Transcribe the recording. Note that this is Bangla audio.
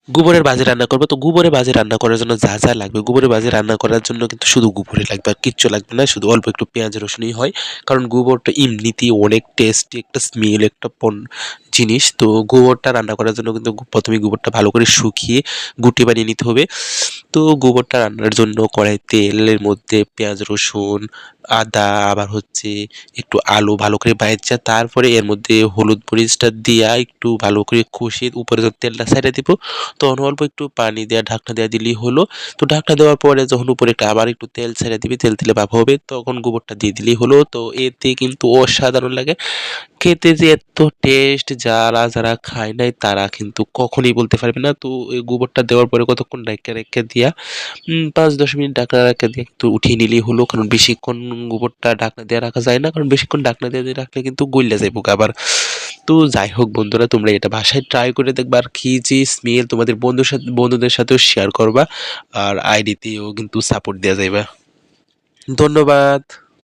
গোবরের ভাজি রান্না করবো। তো গোবরের ভাজি রান্না করার জন্য যা, যা লাগবে, গোবরের ভাজি রান্না করার জন্য কিন্তু শুধু গোবরই লাগবে। আর কিচ্ছু লাগবে না। শুধু অল্প একটু পেঁয়াজ রসুনই হয়। কারণ গোবরটা এমনিতেই অনেক টেস্টি একটা স্মেল একটা জিনিস। তো গোবরটা রান্না করার জন্য কিন্তু ১ম এই গোবরটা ভালো করে শুকিয়ে গুঁটি বানিয়ে নিতে হবে। তো গোবরটা রান্নার জন্য কড়াই তেলের মধ্যে পেঁয়াজ রসুন, আদা আবার হচ্ছে একটু আলু ভালো করে ভাইজা তারপরে এর মধ্যে হলুদ মরিচটা দিয়া একটু ভালো করে কষিয়ে উপরে যখন তেলটা ছাইড়া দিব তখন অল্প একটু পানি দেয়া ঢাকনা দেয়া দিলেই হলো। তো ঢাকনা দেওয়ার পরে যখন উপরে একটা আবার একটু তেল ছেড়ে দিবি, তেল দিলে ভাপ হবে তখন গোবরটা দিয়ে দিলেই হলো। তো এতে কিন্তু অসাধারণ লাগে। খেতে যে এত টেস্ট যারা, যারা খায় নাই তারা কিন্তু কখনোই বলতে পারবে না। তো এই গোবরটা দেওয়ার পরে কতক্ষণ রাইখা, রাইখা দিয়া ৫-১০ মিনিট ঢাকনা রাইখা দিয়ে একটু উঠিয়ে নিলেই হলো। কারণ বেশিক্ষণ গোবরটা ঢাকনা দিয়ে রাখা যায় না। কারণ বেশিক্ষণ ঢাকনা দিয়ে রাখলে কিন্তু গইলা যাইবো গা আবার। তো যাই হোক বন্ধুরা তোমরা এটা বাসায় ট্রাই করে দেখবা। আর কি যে স্মেল তোমাদের বন্ধুদের সাথেও শেয়ার করবা। আর আইডিতেও কিন্তু সাপোর্ট দেয়া যাইবা। ধন্যবাদ।